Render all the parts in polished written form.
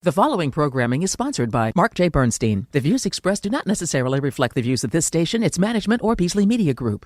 The following programming is sponsored by Marc J. Bernstein. The views expressed do not necessarily reflect the views of this station, its management, or Beasley Media Group.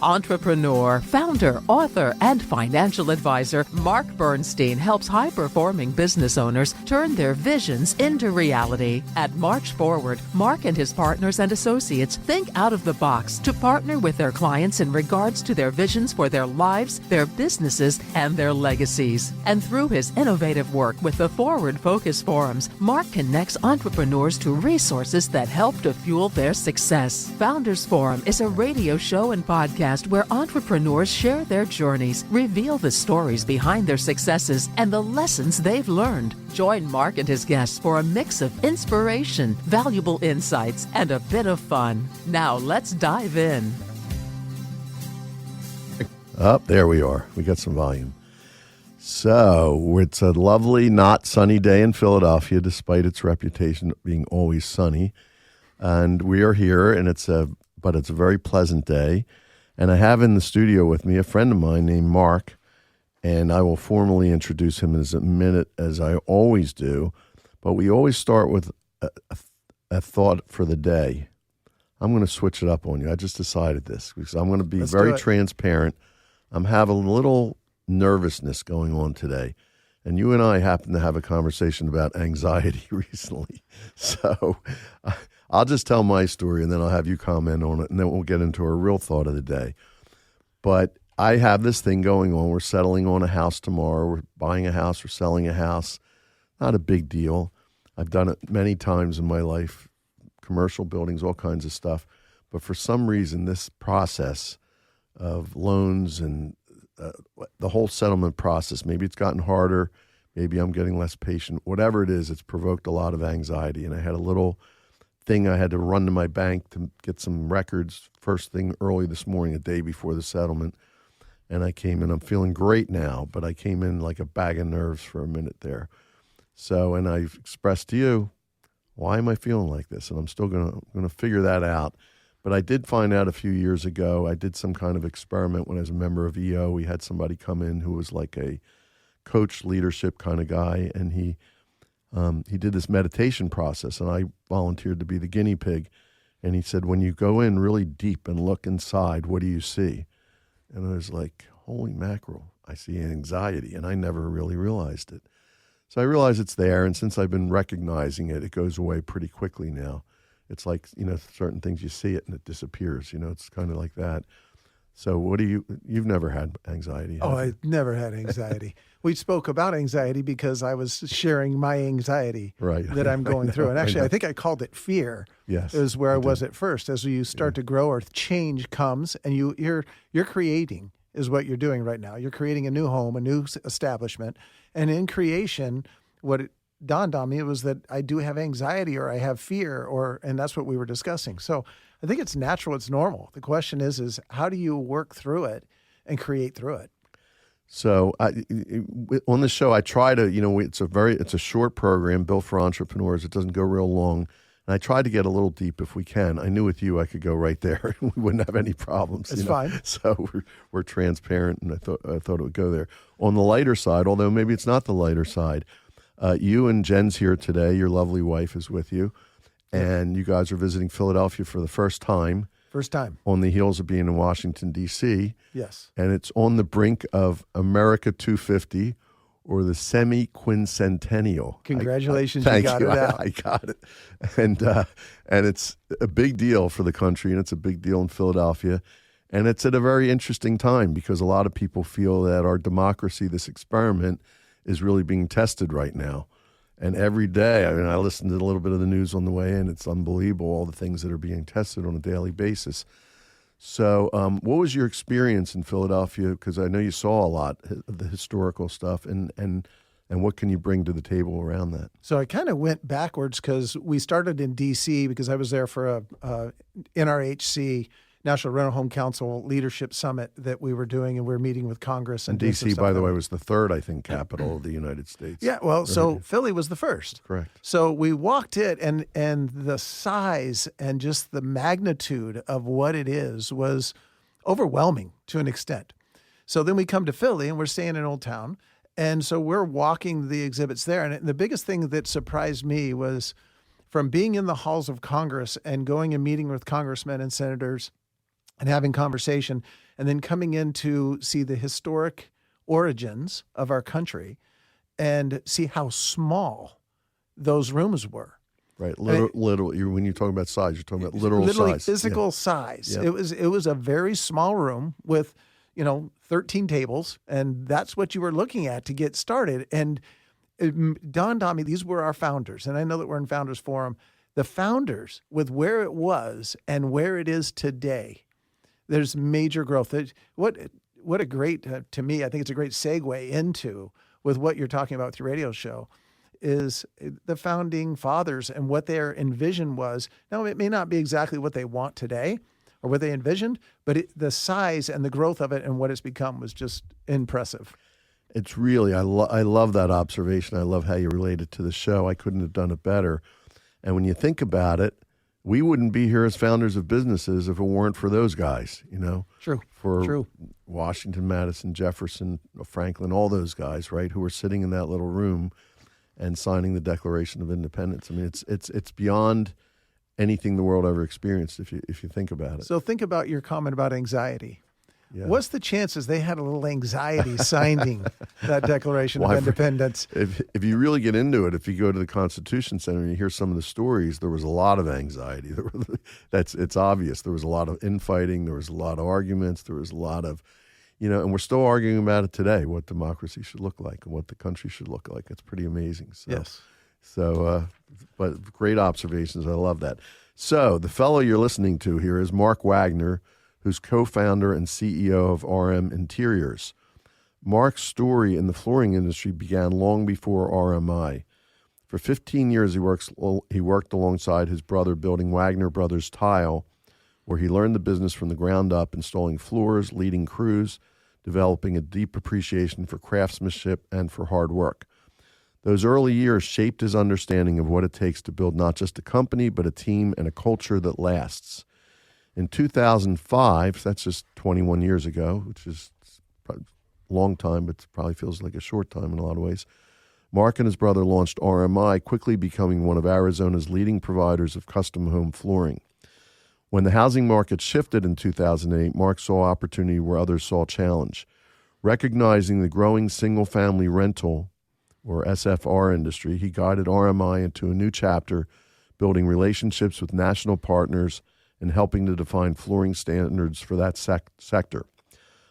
Entrepreneur, founder, author, and financial advisor, Marc Bernstein helps high-performing business owners turn their visions into reality. At March Forward, Marc and his partners and associates think out of the box to partner with their clients in regards to their visions for their lives, their businesses, and their legacies. And through his innovative work with the Forward Focus Forums, Marc connects entrepreneurs to resources that help to fuel their success. Founders Forum is a radio show and podcast where entrepreneurs share their journeys, reveal the stories behind their successes, and the lessons they've learned. Join Marc and his guests for a mix of inspiration, valuable insights, and a bit of fun. Now let's dive in. There we are. We got some volume. So it's a lovely, not sunny day in Philadelphia, despite its reputation of being always sunny. And we are here, and it's a very pleasant day. And I have in the studio with me a friend of mine named Mark, and I will formally introduce him in a minute, as I always do. But we always start with a thought for the day. I'm going to switch it up on you. I just decided this because I'm going to be very transparent. I'm having a little nervousness going on today. And you and I happened to have a conversation about anxiety recently. So I'll just tell my story, and then I'll have you comment on it, and then we'll get into our real thought of the day. But I have this thing going on. We're settling on a house tomorrow. We're buying a house. We're selling a house. Not a big deal. I've done it many times in my life, commercial buildings, all kinds of stuff. But for some reason, this process of loans and the whole settlement process, maybe it's gotten harder, maybe I'm getting less patient, whatever it is, it's provoked a lot of anxiety. And I had a little thing I had to run to my bank to get some records first thing early this morning, a day before the settlement. And I came in, I'm feeling great now, but I came in like a bag of nerves for a minute there. So, and I've expressed to you, why am I feeling like this? And I'm still going to figure that out. But I did find out a few years ago, I did some kind of experiment when I was a member of EO. We had somebody come in who was like a coach leadership kind of guy, and he did this meditation process, and I volunteered to be the guinea pig. And he said, when you go in really deep and look inside, what do you see? And I was like, holy mackerel, I see anxiety, and I never really realized it. So I realized it's there, and since I've been recognizing it, it goes away pretty quickly now. It's like, certain things, you see it and it disappears. It's kind of like that. So you've never had anxiety? Oh, I've never had anxiety. We spoke about anxiety because I was sharing my anxiety that I'm going through. And actually, I think I called it fear. Yes. Is where I was at first. As you start to grow or change comes, and you're creating is what you're doing right now. You're creating a new home, a new establishment. And in creation, what it dawned on me, it was that I do have anxiety or I have fear, and that's what we were discussing. So I think it's natural, it's normal. The question is how do you work through it and create through it? So on the show, I try to, it's a short program built for entrepreneurs. It doesn't go real long. And I try to get a little deep if we can. I knew with you I could go right there and we wouldn't have any problems. It's fine. So we're transparent, and I thought it would go there. On the lighter side, although maybe it's not the lighter side, you and Jen's here today. Your lovely wife is with you. And you guys are visiting Philadelphia for the first time. First time. On the heels of being in Washington, D.C. Yes. And it's on the brink of America 250, or the semi-quincentennial. Congratulations, you got it out. I got it. And it's a big deal for the country, and it's a big deal in Philadelphia. And it's at a very interesting time because a lot of people feel that our democracy, this experiment, is really being tested right now. And every day, I listened to a little bit of the news on the way in. It's unbelievable, all the things that are being tested on a daily basis. So what was your experience in Philadelphia? Because I know you saw a lot of the historical stuff, and what can you bring to the table around that? So I kind of went backwards because we started in D.C. because I was there for a NRHC, National Rental Home Council Leadership Summit that we were doing, and we were meeting with Congress. And D.C., by the way, was the third, I think, capital of the United States. Yeah, well, so Philly was the first. Correct. So we walked it, and the size and just the magnitude of what it is was overwhelming to an extent. So then we come to Philly, and we're staying in Old Town, And so we're walking the exhibits there. And the biggest thing that surprised me was from being in the halls of Congress and going and meeting with congressmen and senators and having conversation, and then coming in to see the historic origins of our country and see how small those rooms were. Right, literal. When you talk about size, you're talking about literal literally size, physical size. Yeah. It was a very small room with 13 tables, and that's what you were looking at to get started. And it dawned on me, these were our founders, and I know that we're in Founders Forum. The founders, with where it was and where it is today, there's major growth. What a great, to me, I think it's a great segue into with what you're talking about with your radio show, is the founding fathers and what their envision was. Now, it may not be exactly what they want today or what they envisioned, but the size and the growth of it and what it's become was just impressive. It's really, I love that observation. I love how you relate it to the show. I couldn't have done it better. And when you think about it, we wouldn't be here as founders of businesses if it weren't for those guys, True. For True. Washington, Madison, Jefferson, Franklin, all those guys, right, who were sitting in that little room and signing the Declaration of Independence. I mean, it's beyond anything the world ever experienced if you think about it. So think about your comment about anxiety. Yeah. What's the chances they had a little anxiety signing that Declaration of Independence? If you really get into it, if you go to the Constitution Center and you hear some of the stories, there was a lot of anxiety. It's obvious. There was a lot of infighting. There was a lot of arguments. There was a lot of, and we're still arguing about it today, what democracy should look like and what the country should look like. It's pretty amazing. So, Yes. So, but great observations. I love that. So the fellow you're listening to here is Mark Wagner, who's co-founder and CEO of RM Interiors. Mark's story in the flooring industry began long before RMI. For 15 years, he worked alongside his brother building Wagner Brothers Tile, where he learned the business from the ground up, installing floors, leading crews, developing a deep appreciation for craftsmanship and for hard work. Those early years shaped his understanding of what it takes to build not just a company, but a team and a culture that lasts. In 2005, that's just 21 years ago, which is a long time, but probably feels like a short time in a lot of ways, Mark and his brother launched RMI, quickly becoming one of Arizona's leading providers of custom home flooring. When the housing market shifted in 2008, Mark saw opportunity where others saw challenge. Recognizing the growing single-family rental, or SFR industry, he guided RMI into a new chapter, building relationships with national partners and helping to define flooring standards for that sector.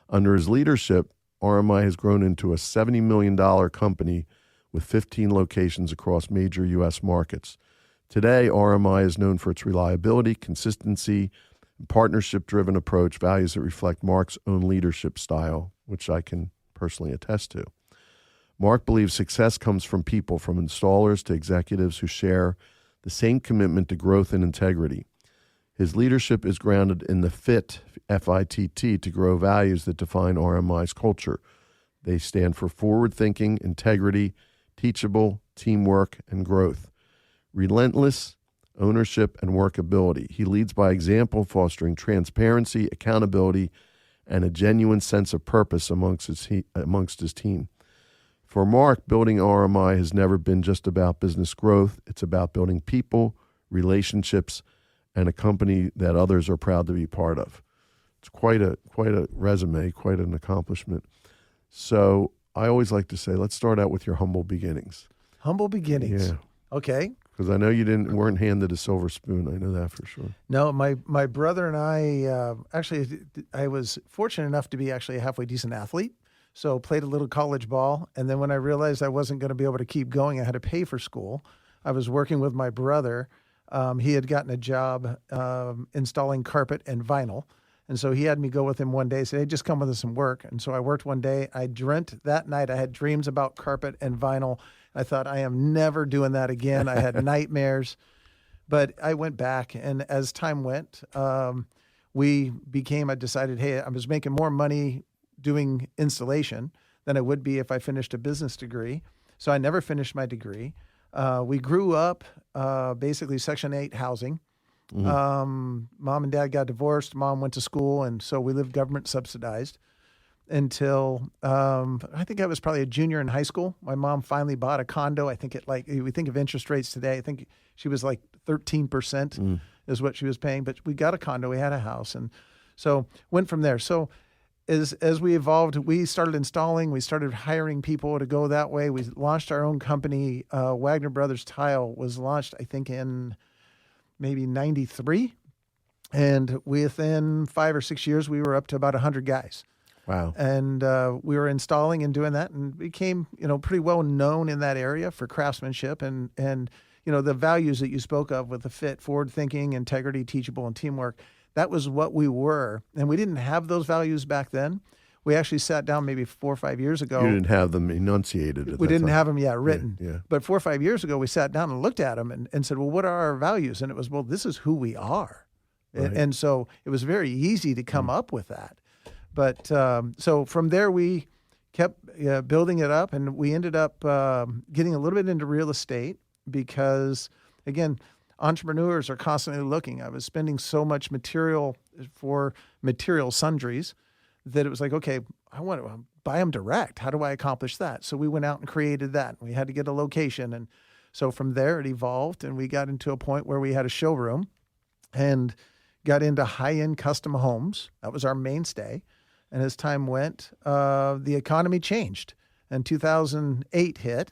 Under his leadership, RMI has grown into a $70 million company with 15 locations across major U.S. markets. Today, RMI is known for its reliability, consistency, and partnership-driven approach, values that reflect Mark's own leadership style, which I can personally attest to. Mark believes success comes from people, from installers to executives who share the same commitment to growth and integrity. His leadership is grounded in the FIT, F-I-T-T, to grow values that define RMI's culture. They stand for forward thinking, integrity, teachable, teamwork, and growth. Relentless, ownership, and workability. He leads by example, fostering transparency, accountability, and a genuine sense of purpose amongst his team. For Mark, building RMI has never been just about business growth. It's about building people, relationships, and a company that others are proud to be part of. It's quite a resume, quite an accomplishment. So I always like to say, let's start out with your humble beginnings. Humble beginnings. Yeah. Okay. Because I know you weren't handed a silver spoon. I know that for sure. No, my brother and I, I was fortunate enough to be actually a halfway decent athlete. So played a little college ball. And then when I realized I wasn't going to be able to keep going, I had to pay for school. I was working with my brother. He had gotten a job installing carpet and vinyl. And so he had me go with him one day, said, hey, just come with us and work. And so I worked one day. I dreamt that night. I had dreams about carpet and vinyl. I thought, I am never doing that again. I had nightmares. But I went back. And as time went, I decided, hey, I was making more money doing installation than I would be if I finished a business degree. So I never finished my degree. We grew up basically Section 8 housing. Mm-hmm. Mom and dad got divorced. Mom went to school, and so we lived government subsidized. until I think I was probably a junior in high school. My mom finally bought a condo. I think we think of interest rates today. I think she was like 13% is what she was paying, but we got a condo. We had a house, and so went from there. So as we evolved, we started installing. We started hiring people to go that way. We launched our own company. Wagner Brothers Tile was launched, I think, in maybe 93. And within 5 or 6 years, we were up to about 100 guys. Wow. And we were installing and doing that, and became, pretty well known in that area for craftsmanship and the values that you spoke of with the fit, forward thinking, integrity, teachable, and teamwork. That was what we were. And we didn't have those values back then. We actually sat down maybe 4 or 5 years ago. You didn't have them enunciated at We that didn't time. have them yet written. Yeah. But 4 or 5 years ago, we sat down and looked at them and said, well, what are our values? And it was, well, this is who we are. Right. And so it was very easy to come up with that. But so from there, we kept building it up, and we ended up getting a little bit into real estate because, again, entrepreneurs are constantly looking. I was spending so much material for material sundries that it was like, okay, I want to buy them direct. How do I accomplish that? So we went out and created that. We had to get a location. And so from there, it evolved, and we got into a point where we had a showroom and got into high-end custom homes. That was our mainstay. And as time went, the economy changed. And 2008 hit.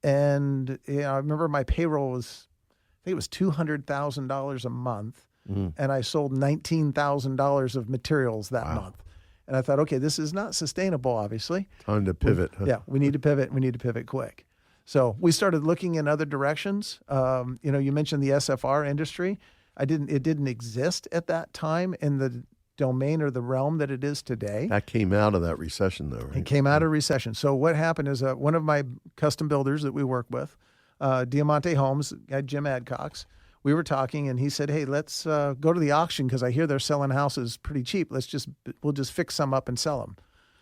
And I remember my payroll was, I think it was $200,000 a month. And I sold $19,000 of materials that month. And I thought, okay, this is not sustainable, obviously. Time to pivot. Yeah, we need to pivot. We need to pivot quick. So we started looking in other directions. You mentioned the SFR industry. It didn't exist at that time in the domain or the realm that it is today. That came out of that recession, though, right? It came out of recession. So what happened is one of my custom builders that we work with, Diamante Homes, guy Jim Adcox, we were talking, and he said, hey, let's go to the auction because I hear they're selling houses pretty cheap. We'll just fix some up and sell them.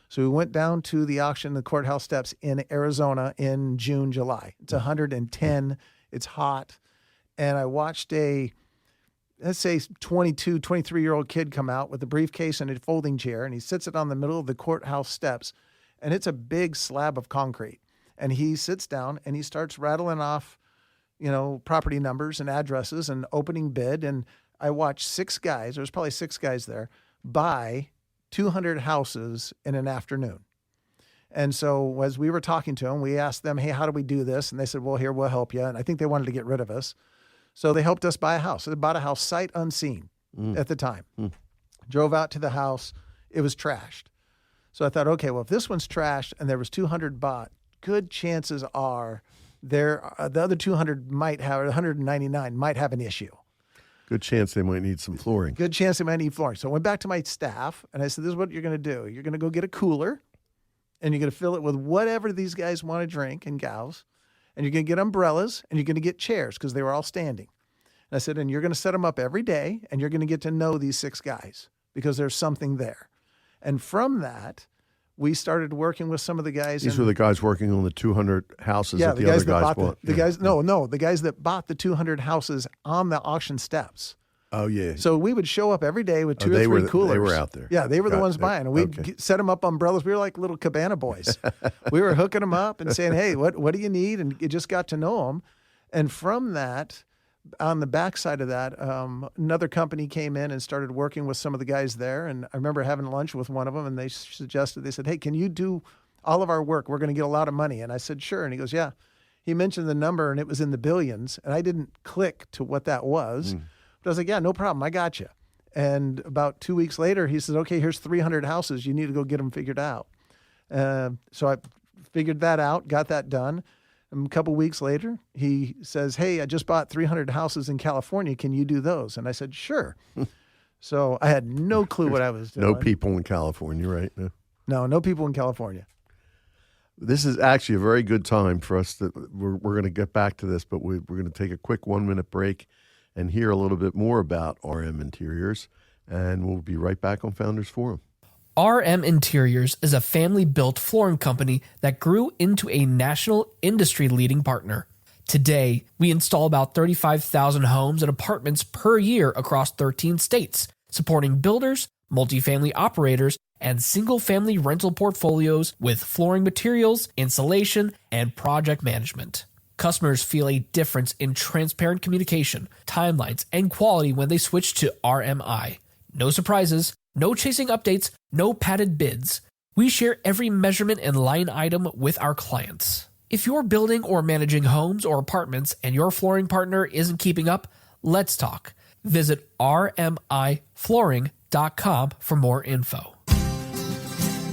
So we went down to the auction, the courthouse steps in Arizona in June, July. It's 110. It's hot. And I watched let's say 22, 23-year-old kid come out with a briefcase and a folding chair, and he sits it on the middle of the courthouse steps, and it's a big slab of concrete. And he sits down and he starts rattling off, property numbers and addresses and opening bid. And I watched 6 guys, there's probably 6 guys there, buy 200 houses in an afternoon. And so as we were talking to them, we asked them, hey, how do we do this? And they said, well, here, we'll help you. And I think they wanted to get rid of us. So they helped us buy a house. They bought a house sight unseen at the time. Drove out to the house. It was trashed. So I thought, okay, well, if this one's trashed and there was 200 bought, good chances are the other 200 might have, or 199 might have an issue. Good chance they might need some flooring. Good chance they might need flooring. So I went back to my staff and I said, this is what you're going to do. You're going to go get a cooler and you're going to fill it with whatever these guys want to drink and gals. And you're going to get umbrellas, and you're going to get chairs because they were all standing. And I said, and you're going to set them up every day, and you're going to get to know these 6 guys because there's something there. And from that, we started working with some of the guys. These were the guys working on the 200 houses that the other guys bought. The guys that bought the 200 houses on the auction steps. Oh, yeah. So we would show up every day with 2 or 3 coolers. They were out there. Yeah, they were the ones buying. And we'd set them up umbrellas. We were like little cabana boys. We were hooking them up and saying, hey, what do you need? And you just got to know them. And from that, on the backside of that, another company came in and started working with some of the guys there. And I remember having lunch with one of them, and they said, hey, can you do all of our work? We're going to get a lot of money. And I said, sure. And he goes, yeah. He mentioned the number, and it was in the billions. And I didn't click to what that was. But I was like, yeah, no problem. I got you. And about 2 weeks later, he says, okay, here's 300 houses. You need to go get them figured out. So I figured that out, got that done. And a couple weeks later, he says, hey, I just bought 300 houses in California. Can you do those? And I said, sure. So I had no clue what I was doing. No people in California, right? No people in California. This is actually a very good time for us we're going to get back to this, but we're going to take a quick 1-minute break and hear a little bit more about RM Interiors, and we'll be right back on Founders Forum. RM Interiors is a family-built flooring company that grew into a national industry-leading partner. Today, we install about 35,000 homes and apartments per year across 13 states, supporting builders, multifamily operators, and single-family rental portfolios with flooring materials, insulation, and project management. Customers feel a difference in transparent communication, timelines, and quality when they switch to RMI. No surprises, no chasing updates, no padded bids. We share every measurement and line item with our clients. If you're building or managing homes or apartments and your flooring partner isn't keeping up, let's talk. Visit rmiflooring.com for more info.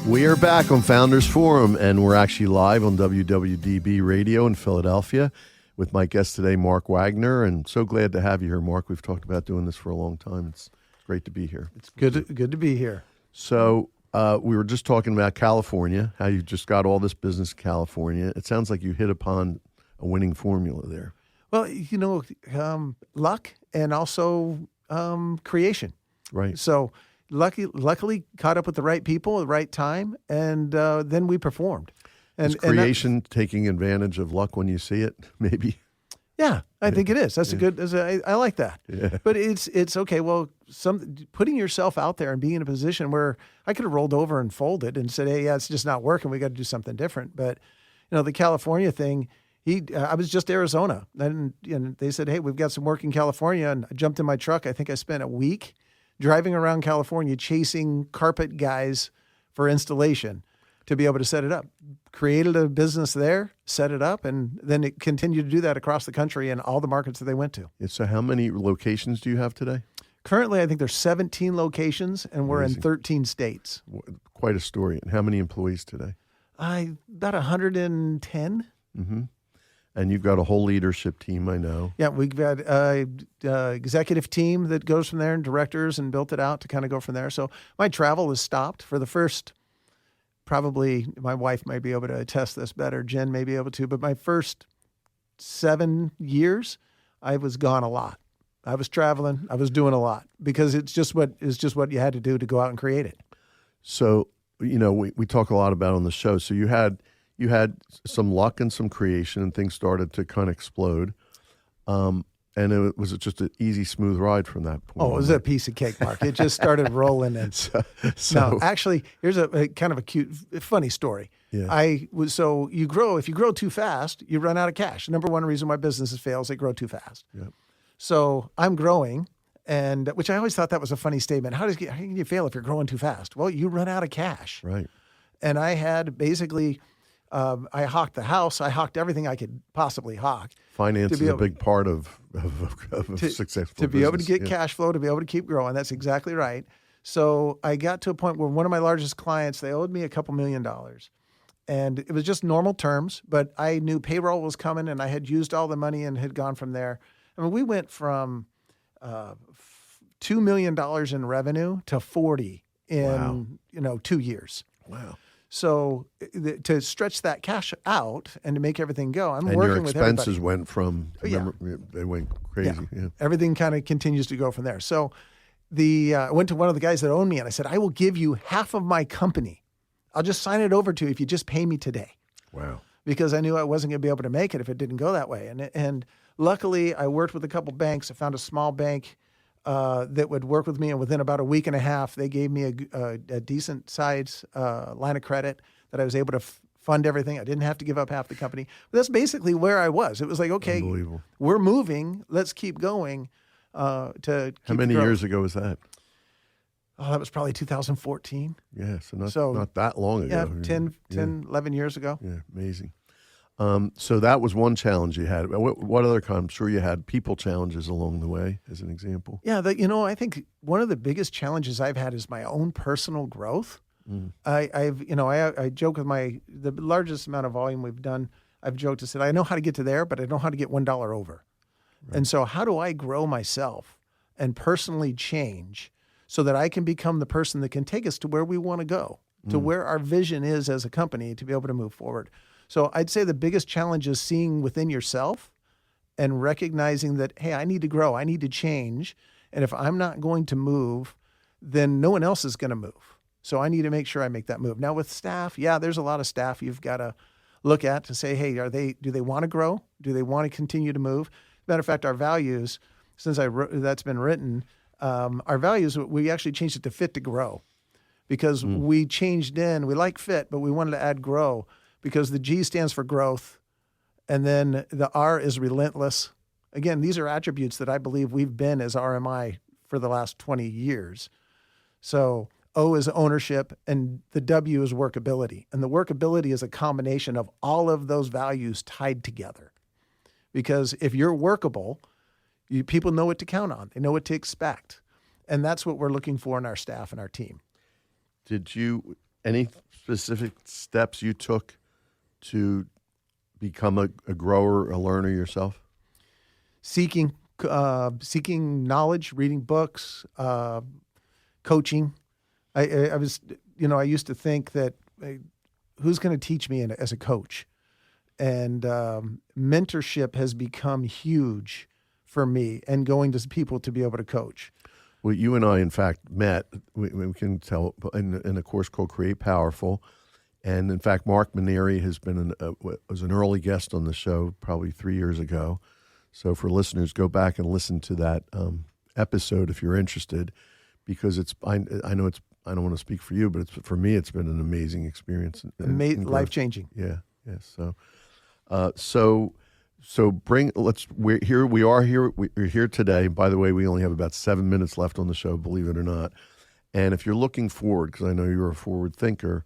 We are back on Founders Forum, and we're actually live on WWDB Radio in Philadelphia with my guest today, Mark Wagner. And so glad to have you here, Mark. We've talked about doing this for a long time. It's great to be here. It's good to be here. So we were just talking about California, how you just got all this business in California. It sounds like you hit upon a winning formula there. Well, luck and also creation. Right. So luckily caught up with the right people at the right time, and then we performed. Is creation taking advantage of luck when you see it, maybe? Yeah, I think it is. That's I like that. Yeah. But it's okay. Well, putting yourself out there and being in a position where I could have rolled over and folded and said, "Hey, yeah, it's just not working. We got to do something different." But the California thing. I was just Arizona, and they said, "Hey, we've got some work in California," and I jumped in my truck. I think I spent a week driving around California chasing carpet guys for installation to be able to set it up. Created a business there, set it up, and then it continued to do that across the country and all the markets that they went to. So how many locations do you have today? Currently, I think there's 17 locations, and we're Amazing. in 13 states. Quite a story. And how many employees today? About 110. Mm-hmm. And you've got a whole leadership team, I know. Yeah, we've got an executive team that goes from there and directors and built it out to kind of go from there. So my travel is stopped for the first, probably my wife might be able to attest this better. Jen may be able to, but my first 7 years, I was gone a lot. I was traveling. I was doing a lot because it's just what you had to do to go out and create it. So, we talk a lot about on the show. So you had some luck and some creation, and things started to kind of explode. And it was just an easy, smooth ride from that point. Oh, it was a piece of cake, Mark. It just started rolling in. No, actually, here's a kind of a cute, funny story. Yeah. If you grow too fast, you run out of cash. Number one reason why businesses fail is they grow too fast. Yep. So I'm growing, and which I always thought that was a funny statement. How can you fail if you're growing too fast? Well, you run out of cash. Right. And I had basically... I hawked the house. I hawked everything I could possibly hawk. Finance is a big part of successful to be business. able to get cash flow, to be able to keep growing. That's exactly right. So I got to a point where one of my largest clients, they owed me a couple $1 million. And it was just normal terms, but I knew payroll was coming, and I had used all the money and had gone from there. I mean, we went from $2 million in revenue to 40 in 2 years. Wow. So to stretch that cash out and to make everything go, I'm and working with everybody. your expenses went from, they went crazy. Yeah. Everything kind of continues to go from there. So I went to one of the guys that owned me, and I said, I will give you half of my company. I'll just sign it over to you if you just pay me today. Wow. Because I knew I wasn't going to be able to make it if it didn't go that way. And luckily, I worked with a couple banks. I found a small bank that would work with me, and within about a week and a half, they gave me a decent size line of credit that I was able to fund everything. I didn't have to give up half the company. But that's basically where I was. It was like, okay, we're moving. Let's keep going. How many years ago was that? Oh, that was probably 2014. Yeah, so not that long ago. Yeah, 10, 11 years ago. Yeah, amazing. So that was one challenge you had. What other kind? I'm sure you had people challenges along the way, as an example. Yeah, I think one of the biggest challenges I've had is my own personal growth. Mm. I joke with the largest amount of volume we've done. I've joked to say I know how to get to there, but I know how to get $1 over. Right. And so, how do I grow myself and personally change so that I can become the person that can take us to where we want to go, to where our vision is as a company to be able to move forward? So I'd say the biggest challenge is seeing within yourself and recognizing that, hey, I need to grow, I need to change. And if I'm not going to move, then no one else is going to move. So I need to make sure I make that move. Now with staff, there's a lot of staff you've got to look at to say, hey, do they want to grow? Do they want to continue to move? Matter of fact, our values, since that's been written, our values, we actually changed it to fit to grow. because we changed we like fit, but we wanted to add grow because the G stands for growth. And then the R is relentless. Again, these are attributes that I believe we've been as RMI for the last 20 years. So O is ownership, and the W is workability. And the workability is a combination of all of those values tied together. Because if you're workable, people know what to count on. They know what to expect. And that's what we're looking for in our staff and our team. Any specific steps you took to become a grower, a learner yourself? Seeking knowledge, reading books, coaching. I was, I used to think that who's going to teach me as a coach? And mentorship has become huge for me, and going to people to be able to coach. Well, you and I, in fact, met. We can tell in a course called Create Powerful. And in fact, Mark Bernstein has been was an early guest on the show probably 3 years ago. So for listeners, go back and listen to that episode if you're interested, because I know it's, I don't want to speak for you, but for me, it's been an amazing experience. Life-changing. Yeah. So we're here today. By the way, we only have about 7 minutes left on the show, believe it or not. And if you're looking forward, because I know you're a forward thinker,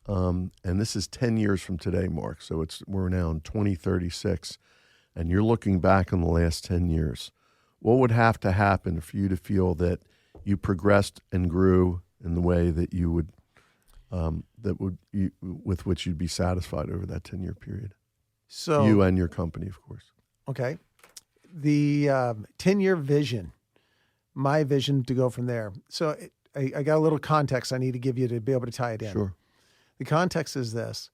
and this is 10 years from today, Mark. So we're now in 2036, and you're looking back on the last 10 years. What would have to happen for you to feel that you progressed and grew in the way that you would, with which you'd be satisfied over that 10-year period? So you and your company, of course. Okay. The 10-year vision, my vision to go from there. So I got a little context I need to give you to be able to tie it in. Sure. The context is this.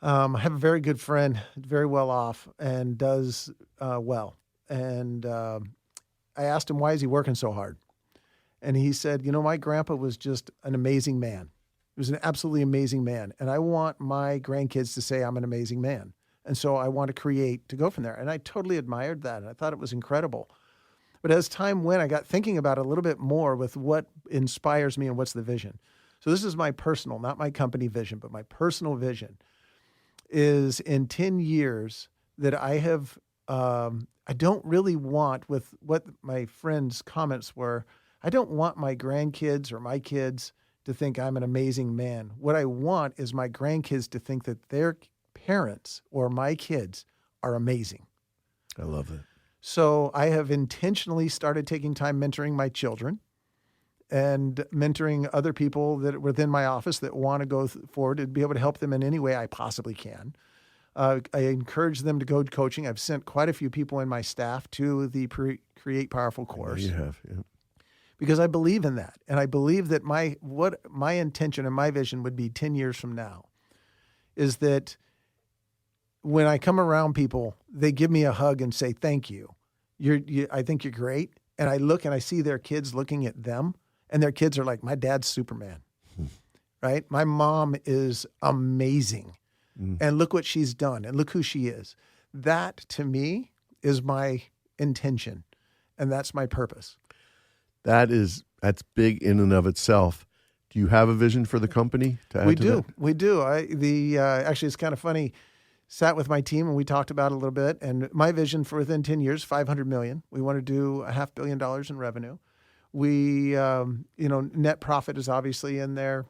I have a very good friend, very well off, and does well. And I asked him, why is he working so hard? And he said, my grandpa was just an amazing man. He was an absolutely amazing man. And I want my grandkids to say I'm an amazing man. And so I want to create to go from there. And I totally admired that. And I thought it was incredible. But as time went, I got thinking about it a little bit more with what inspires me and what's the vision. So this is my personal, not my company vision, but my personal vision is in 10 years that I have, I don't really want, with what my friend's comments were, I don't want my grandkids or my kids to think I'm an amazing man. What I want is my grandkids to think that their parents or my kids are amazing. I love that. So I have intentionally started taking time mentoring my children and mentoring other people that are within my office that want to go forward and be able to help them in any way I possibly can. I encourage them to go to coaching. I've sent quite a few people in my staff to the Create Powerful course. You have, yeah. Because I believe in that. And I believe that what my intention and my vision would be 10 years from now is that when I come around people, they give me a hug and say, thank you. I think you're great. And I look and I see their kids looking at them, and their kids are like, my dad's Superman, right? My mom is amazing. And look what she's done, and look who she is. That, to me, is my intention, and that's my purpose. That's big in and of itself. Do you have a vision for the company to add We to do. that? We do. Actually, it's kind of funny. Sat with my team and we talked about it a little bit. And my vision for within 10 years, $500 million. We want to do $500 million in revenue. We, net profit is obviously in there,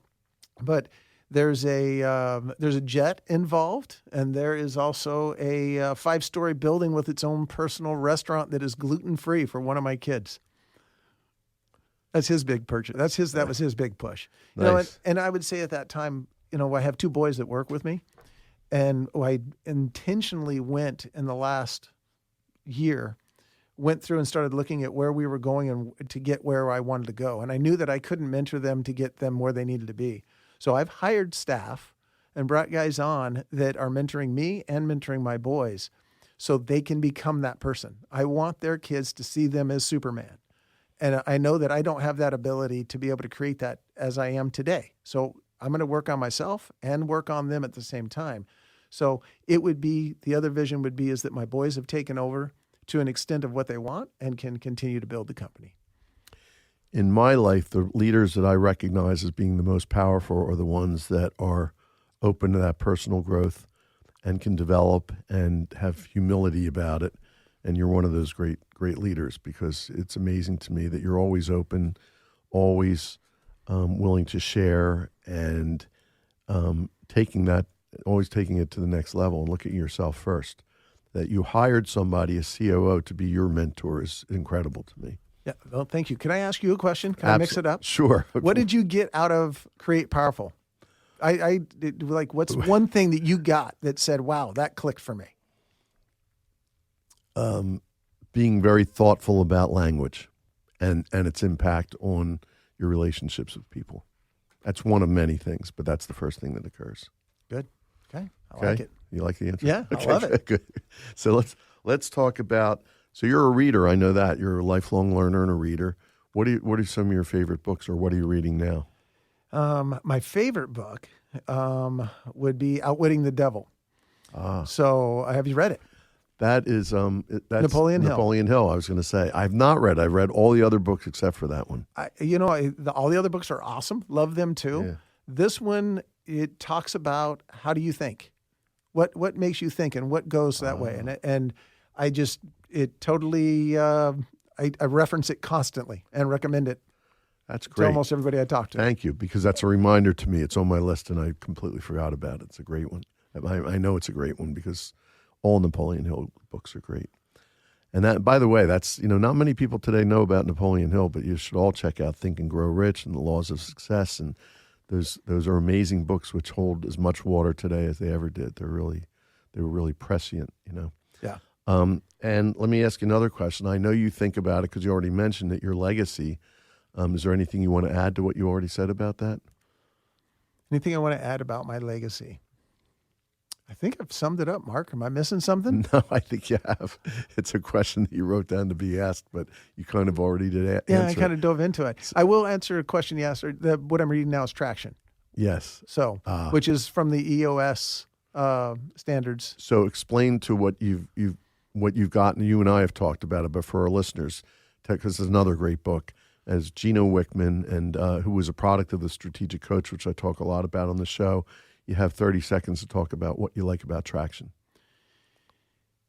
but there's a jet involved, and there is also a 5-story building with its own personal restaurant that is gluten-free for one of my kids. That's his big purchase. That was his big push. Nice. And I would say at that time, I have 2 boys that work with me. And I intentionally went in the last year, went through and started looking at where we were going and to get where I wanted to go. And I knew that I couldn't mentor them to get them where they needed to be. So I've hired staff and brought guys on that are mentoring me and mentoring my boys so they can become that person. I want their kids to see them as Superman. And I know that I don't have that ability to be able to create that as I am today. So I'm going to work on myself and work on them at the same time. So the other vision would be is that my boys have taken over to an extent of what they want and can continue to build the company. in my life, the leaders that I recognize as being the most powerful are the ones that are open to that personal growth and can develop and have humility about it. And you're one of those great leaders, because it's amazing to me that you're always open, always willing to share, and always taking it to the next level and looking at yourself first. That you hired somebody, a COO, to be your mentor is incredible to me. Yeah. Well, thank you. Can I ask you a question? Can I mix it up? Sure. What did you get out of Create Powerful? What's one thing that you got that said, wow, that clicked for me? Being very thoughtful about language and its impact on your relationships with people. That's one of many things, but that's the first thing that occurs. Good. Okay. I like it. You like the answer? Yeah, I love it. Good. So let's talk about. So you're a reader. I know that you're a lifelong learner and a reader. What are some of your favorite books, or what are you reading now? My favorite book would be Outwitting the Devil. So have you read it? That is that's Napoleon Hill. Napoleon Hill. I was going to say I've not read. I've read all the other books except for that one. All the other books are awesome. Love them too. Yeah. This one, it talks about how do you think, what makes you think, and what goes that way. And I reference it constantly and recommend it. That's great. To almost everybody I talk to. Thank you, because that's a reminder to me. It's on my list, and I completely forgot about it. It's a great one. I know it's a great one because all Napoleon Hill books are great. And that, by the way, that's, not many people today know about Napoleon Hill, but you should all check out Think and Grow Rich and The Laws of Success. And those are amazing books which hold as much water today as they ever did. They were really prescient, Yeah. And let me ask you another question. I know you think about it because you already mentioned it, your legacy. Is there anything you want to add to what you already said about that? Anything I want to add about my legacy? I think I've summed it up, Mark. Am I missing something? No, I think you have. It's a question that you wrote down to be asked, but you kind of already did answer. Yeah, I kind of dove into it. I will answer a question you asked. What I'm reading now is Traction. Yes. So, which is from the EOS standards. So explain to what you've gotten. You and I have talked about it, but for our listeners, because it's another great book, as Gino Wickman, and who was a product of the Strategic Coach, which I talk a lot about on the show. You have 30 seconds to talk about what you like about Traction.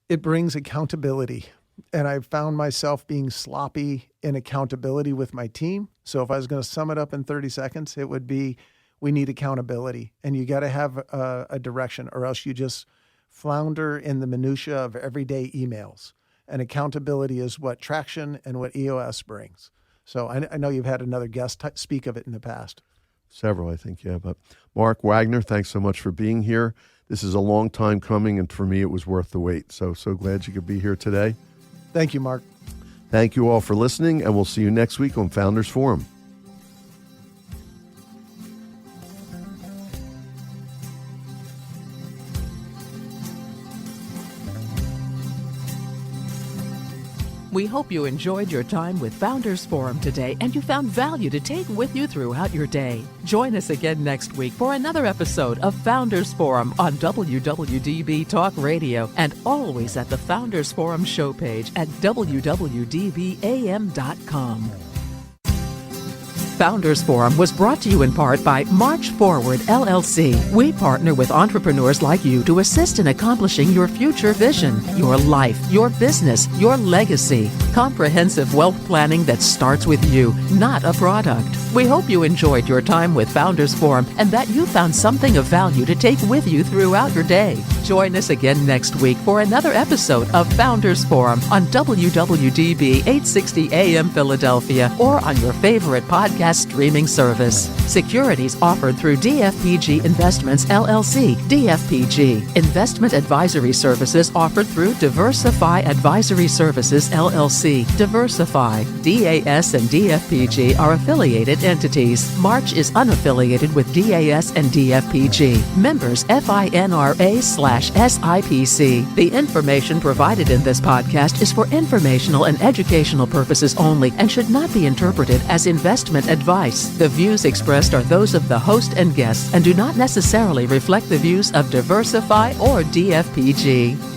It brings accountability. And I've found myself being sloppy in accountability with my team. So if I was going to sum it up in 30 seconds, it would be, we need accountability. And you got to have a direction, or else you just flounder in the minutia of everyday emails. And accountability is what Traction and what EOS brings. So I know you've had another guest speak of it in the past. Several, I think, yeah. But Mark Wagner, thanks so much for being here. This is a long time coming, and for me, it was worth the wait. So glad you could be here today. Thank you, Mark. Thank you all for listening, and we'll see you next week on Founders Forum. We hope you enjoyed your time with Founders Forum today and you found value to take with you throughout your day. Join us again next week for another episode of Founders Forum on WWDB Talk Radio, and always at the Founders Forum show page at www.dbam.com. Founders Forum was brought to you in part by March Forward, LLC. We partner with entrepreneurs like you to assist in accomplishing your future vision, your life, your business, your legacy. Comprehensive wealth planning that starts with you, not a product. We hope you enjoyed your time with Founders Forum and that you found something of value to take with you throughout your day. Join us again next week for another episode of Founders Forum on WWDB 860 AM Philadelphia or on your favorite podcast streaming service. Securities offered through DFPG Investments, LLC. DFPG. Investment advisory services offered through Diversify Advisory Services, LLC. Diversify. DAS and DFPG are affiliated entities. March is unaffiliated with DAS and DFPG. Members FINRA/SIPC. The information provided in this podcast is for informational and educational purposes only and should not be interpreted as investment advice. The views expressed are those of the host and guests and do not necessarily reflect the views of Diversify or DFPG.